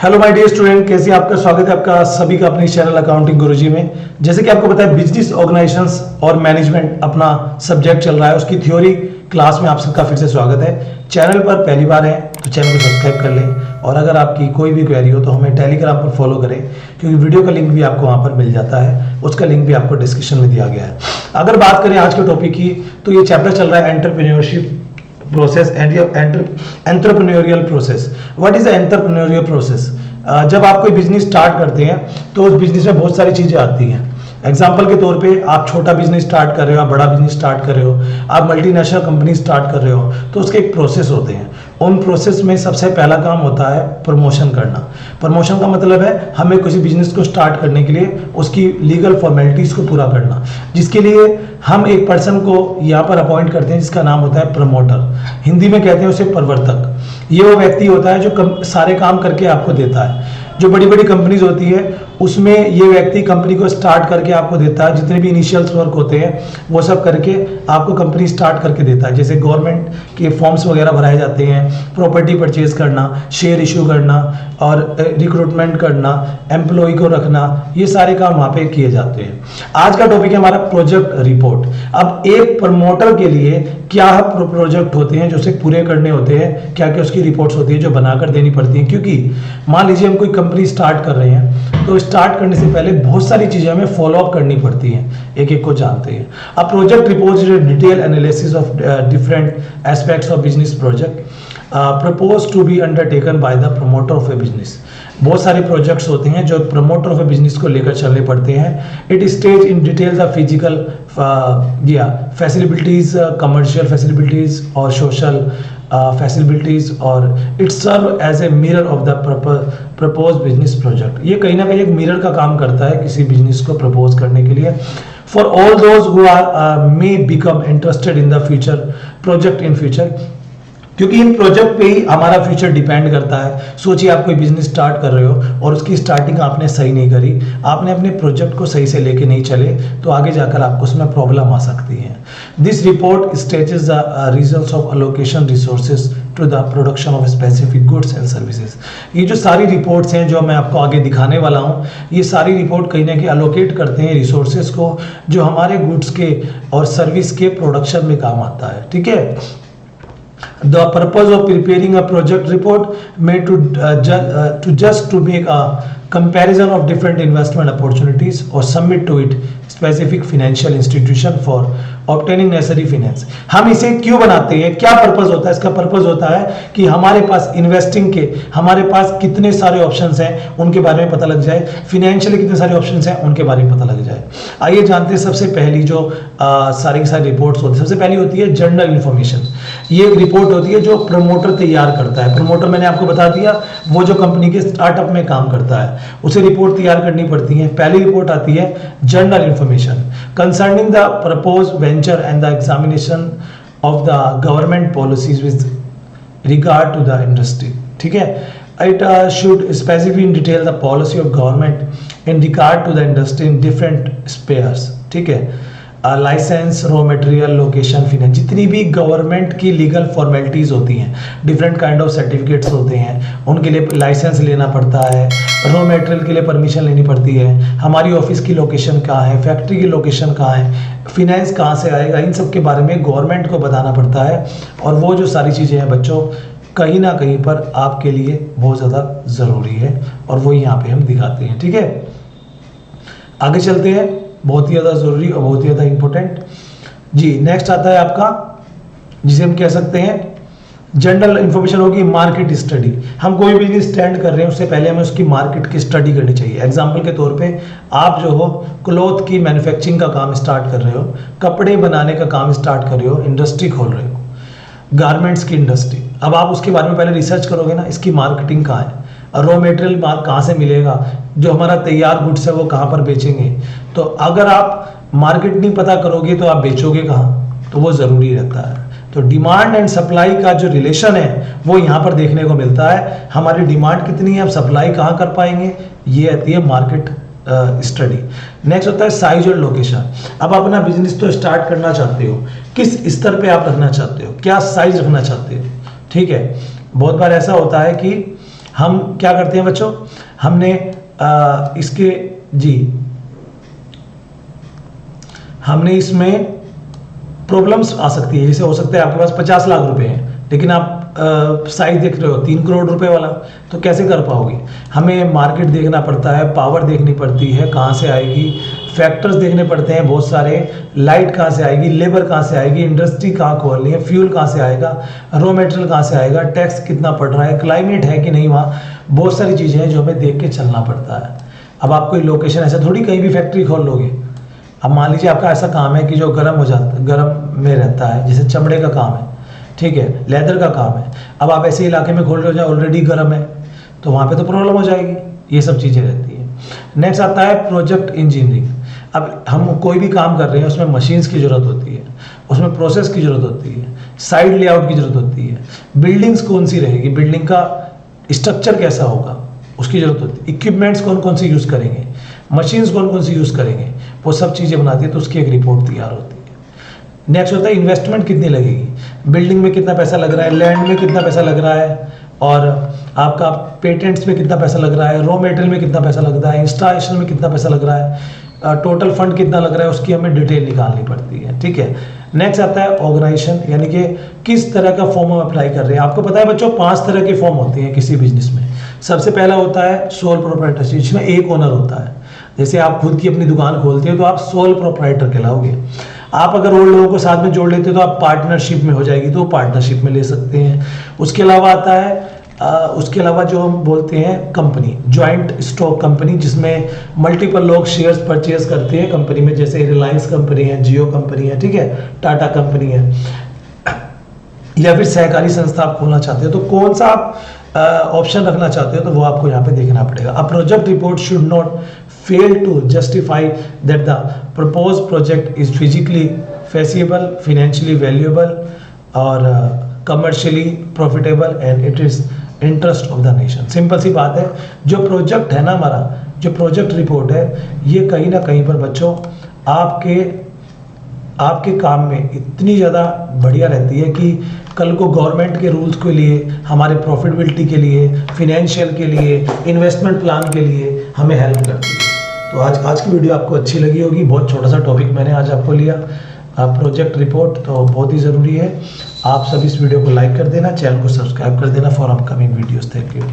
Hello my dear student, कैसे आपका स्वागत है आपका सभी का अपने चैनल अकाउंटिंग गुरुजी में। जैसे कि आपको पता है बिजनेस ऑर्गेनाइजेशंस और मैनेजमेंट अपना सब्जेक्ट चल रहा है, उसकी थ्योरी क्लास में आप सबका फिर से स्वागत है। चैनल पर पहली बार है तो चैनल को सब्सक्राइब कर लें और अगर आपकी कोई भी क्वेरी हो तो हमें टेलीग्राम पर फॉलो करें, क्योंकि वीडियो का लिंक भी आपको वहाँ पर मिल जाता है, उसका लिंक भी आपको डिस्क्रिप्शन में दिया गया है। अगर बात करें आज के टॉपिक की तो ये चैप्टर चल रहा है entrepreneurship process and entrepreneurial process. What is the entrepreneurial process? जब आप कोई बिजनेस स्टार्ट करते हैं तो उस बिजनेस में बहुत सारी चीजें आती हैं। एग्जाम्पल के तौर पे आप छोटा बिजनेस स्टार्ट कर रहे हो, आप बड़ा बिजनेस स्टार्ट कर रहे हो, आप मल्टीनेशनल कंपनी स्टार्ट कर रहे हो, तो उसके एक प्रोसेस होते हैं। उन प्रोसेस में सबसे पहला काम होता है प्रमोशन करना। प्रमोशन का मतलब है हमें किसी बिजनेस को स्टार्ट करने के लिए उसकी लीगल फॉर्मेलिटीज को पूरा करना, जिसके लिए हम एक पर्सन को यहाँ पर अपॉइंट करते हैं जिसका नाम होता है प्रमोटर। हिंदी में कहते हैं उसे प्रवर्तक। ये वो व्यक्ति होता है जो सारे काम करके आपको देता है। जो बड़ी बड़ी कंपनीज होती है उसमें ये व्यक्ति कंपनी को स्टार्ट करके आपको देता है, जितने भी इनिशियल्स वर्क होते हैं वो सब करके आपको कंपनी स्टार्ट करके देता है। जैसे गवर्नमेंट के फॉर्म्स वगैरह भराए जाते हैं, प्रॉपर्टी परचेज करना, शेयर इशू करना और रिक्रूटमेंट करना, एम्प्लॉय को रखना, ये सारे काम वहाँ पे किए जाते हैं। आज का टॉपिक है हमारा प्रोजेक्ट रिपोर्ट। अब एक प्रमोटर के लिए क्या प्रोजेक्ट होते हैं जो उसे पूरे करने होते हैं, क्या क्या उसकी रिपोर्ट्स होती है जो बनाकर देनी पड़ती हैं, क्योंकि मान लीजिए हम कोई कंपनी स्टार्ट कर रहे हैं तो स्टार्ट करने से पहले बहुत सारी चीजें हमें फॉलो अप करनी पड़ती हैं, एक एक को जानते हैं। अब project report is detail analysis of different aspects of business project propose to be undertaken by the promoter of a business. बहुत सारे प्रोजेक्ट्स होते हैं जो प्रमोटर ऑफ ए बिजनेस को लेकर चलने पड़ते हैं। It stage in detail the physical facilities, commercial facilities और सोशल फैसिलिटीज, और it serve as a mirror of the propose business project. ये कहीं ना कहीं एक मिरर का काम करता है किसी बिजनेस को प्रपोज करने के लिए। For all those who are may become interested in the future project in future, क्योंकि इन प्रोजेक्ट पे ही हमारा फ्यूचर डिपेंड करता है। सोचिए आप कोई बिजनेस स्टार्ट कर रहे हो और उसकी स्टार्टिंग आपने सही नहीं करी, आपने अपने प्रोजेक्ट को सही से लेके नहीं चले, तो आगे जाकर आपको उसमें प्रॉब्लम आ सकती है। This report stages the reasons of allocation resources to the production of specific goods and services. ये जो सारी रिपोर्ट्स हैं जो मैं आपको आगे दिखाने वाला हूँ, ये सारी रिपोर्ट कहीं ना कहीं अलोकेट करते हैं रिसोर्सेज को जो हमारे गुड्स के और सर्विस के प्रोडक्शन में काम आता है। ठीक है। The purpose of preparing a project report may to make a comparison of different investment opportunities or submit to it specific financial institution for obtaining necessary finance। हम इसे क्यों बनाते हैं, क्या पर्पस होता है इसका? पर्पस होता है कि हमारे पास इन्वेस्टिंग के हमारे पास कितने सारे ऑप्शंस हैं उनके बारे में पता लग जाए, फिनेंशियली कितने सारे ऑप्शंस हैं उनके बारे में पता लग जाए। आइए जानते हैं सबसे पहली जो सारी की सारी रिपोर्ट्स होती है। सबसे पहली होती है जनरल इन्फॉर्मेशन। ये एक रिपोर्ट होती है जो प्रमोटर तैयार करता है। प्रमोटर मैंने आपको बता दिया, वो जो कंपनी के स्टार्टअप में काम करता है उसे रिपोर्ट तैयार करनी पड़ती है। पहली रिपोर्ट आती है general information concerning the propose venture and the examination of the government policies with regard to the industry. ठीक है। It should specify in detail the policy of government in regard to the industry in different spheres. ठीक है। Licence, raw material, location, finance, जितनी भी government की legal formalities होती हैं, different kind of certificates होते हैं, उनके लिए लाइसेंस लेना पड़ता है, रॉ मटेरियल के लिए परमिशन लेनी पड़ती है, हमारी ऑफिस की लोकेशन कहाँ है, फैक्ट्री की लोकेशन कहाँ है, फिनेंस कहाँ से आएगा, इन सब के बारे में गवर्नमेंट को बताना पड़ता है। और वो जो सारी चीज़ें हैं बच्चों कहीं ना कहीं पर आपके लिए बहुत ज़्यादा ज़रूरी है और वो यहाँ पे हम दिखाते हैं। ठीक है। आगे चलते हैं। बहुत ही ज़्यादा ज़रूरी और बहुत ही ज़्यादा इंपॉर्टेंट। जी नेक्स्ट आता है आपका, जिसे हम कह सकते हैं जनरल इंफॉर्मेशन होगी मार्केट स्टडी। हम कोई भी स्टैंड कर रहे हैं उससे पहले हमें उसकी मार्केट की स्टडी करनी चाहिए। एग्जांपल के तौर पे आप जो हो क्लॉथ की मैन्युफैक्चरिंग का काम स्टार्ट कर रहे हो, कपड़े बनाने का काम स्टार्ट कर रहे हो, इंडस्ट्री खोल रहे हो, गारमेंट्स की इंडस्ट्री। अब आप उसके बारे में पहले रिसर्च करोगे ना, इसकी मार्केटिंग कहाँ है, रॉ मटेरियल कहाँ से मिलेगा, जो हमारा तैयार गुड्स है वो कहाँ पर बेचेंगे। तो अगर आप मार्केट नहीं पता करोगे तो आप बेचोगे कहाँ, तो वो ज़रूरी रहता है। तो डिमांड एंड सप्लाई का जो रिलेशन है वो यहाँ पर देखने को मिलता है। हमारी डिमांड कितनी है, हम सप्लाई कहाँ कर पाएंगे, ये आती है मार्केट स्टडी। नेक्स्ट होता है साइज और लोकेशन। अब आप अपना बिजनेस तो स्टार्ट करना चाहते हो, किस स्तर पे आप रखना चाहते हो, क्या साइज रखना चाहते हो। ठीक है। बहुत बार ऐसा होता है कि हम क्या करते हैं बच्चों, हमने इसके जी हमने इसमें प्रॉब्लम्स आ सकती है। जैसे हो सकता है आपके पास 50 लाख रुपए हैं, लेकिन आप साइज देख रहे हो 3 करोड़ रुपए वाला, तो कैसे कर पाओगे? हमें मार्केट देखना पड़ता है, पावर देखनी पड़ती है कहाँ से आएगी, फैक्टर्स देखने पड़ते हैं बहुत सारे, लाइट कहाँ से आएगी, लेबर कहाँ से आएगी, इंडस्ट्री कहाँ खोलनी है, फ्यूल कहाँ से आएगा, रॉ मटेरियल कहाँ से आएगा, टैक्स कितना पड़ रहा है, क्लाइमेट है कि नहीं वहाँ, बहुत सारी चीज़ें हैं जो हमें देख के चलना पड़ता है। अब आप कोई लोकेशन ऐसा थोड़ी कहीं भी फैक्ट्री खोल लोगे। अब मान लीजिए आपका ऐसा काम है कि जो गर्म हो जाता है, गर्म में रहता है, जैसे चमड़े का काम है, ठीक है, लेदर का काम है। अब आप ऐसे इलाके में खोल रहे हो जहाँ ऑलरेडी गर्म है, तो वहाँ पे तो प्रॉब्लम हो जाएगी। ये सब चीज़ें रहती हैं। नेक्स्ट आता है प्रोजेक्ट इंजीनियरिंग। अब हम कोई भी काम कर रहे हैं, उसमें मशीन्स की ज़रूरत होती है, उसमें प्रोसेस की ज़रूरत होती है, साइड लेआउट की ज़रूरत होती है, बिल्डिंग्स कौन सी रहेगी, बिल्डिंग का स्ट्रक्चर कैसा होगा, उसकी ज़रूरत होती है, इक्विपमेंट्स कौन कौन सी यूज़ करेंगे, मशीन्स कौन कौन सी यूज़ करेंगे, वो सब चीज़ें बनाती है, तो उसकी एक रिपोर्ट तैयार होती है। नेक्स्ट होता है इन्वेस्टमेंट कितनी लगेगी, बिल्डिंग में कितना पैसा लग रहा है, लैंड में कितना पैसा लग रहा है, और आपका पेटेंट्स में कितना पैसा लग रहा है, रॉ मटेरियल में कितना पैसा लग रहा है, इंस्टॉलेशन में कितना पैसा लग रहा है, टोटल फंड कितना लग रहा है, उसकी हमें डिटेल निकालनी पड़ती है। ठीक है। नेक्स्ट आता है ऑर्गेनाइजेशन, यानी कि किस तरह का फॉर्म हम अप्लाई कर रहे हैं। आपको पता है बच्चों 5 तरह के फॉर्म होते हैं किसी बिजनेस में। सबसे पहला होता है सोल प्रोप्राइटरशिप, जिसमें एक ओनर होता है। जैसे आप खुद की अपनी दुकान खोलते हो तो आप सोल प्रोप्राइटर कहलाओगे। आप अगर और लोगों को साथ में जोड़ लेते हो तो आप पार्टनरशिप में हो जाएगी, तो पार्टनरशिप में ले सकते हैं। उसके अलावा आता है उसके अलावा जो हम बोलते हैं कंपनी, ज्वाइंट स्टॉक कंपनी, जिसमें मल्टीपल लोग शेयर्स परचेज करते हैं कंपनी में, जैसे रिलायंस कंपनी है, जियो कंपनी है, ठीक है, टाटा कंपनी है, या फिर सहकारी संस्था आप खोलना चाहते हो, तो कौन सा आप ऑप्शन रखना चाहते हो, तो वो आपको यहाँ पे देखना पड़ेगा। A project report should not fail to justify that the proposed project is physically feasible, financially valuable और commercially profitable and it is interest of the nation। Simple सी बात है, जो प्रोजेक्ट है ना हमारा, जो प्रोजेक्ट रिपोर्ट है, ये कहीं ना कहीं पर बच्चों आपके काम में इतनी ज़्यादा बढ़िया रहती है कि कल को गवर्नमेंट के रूल्स के लिए, हमारे प्रॉफिटेबिलिटी के लिए, फिनेंशियल के लिए, इन्वेस्टमेंट प्लान के लिए हमें हेल्प करती है। तो आज की वीडियो आपको अच्छी लगी होगी। बहुत छोटा सा टॉपिक मैंने आज आपको लिया, प्रोजेक्ट रिपोर्ट, तो बहुत ही ज़रूरी है। आप सब इस वीडियो को लाइक कर देना, चैनल को सब्सक्राइब कर देना for upcoming videos. Thank you.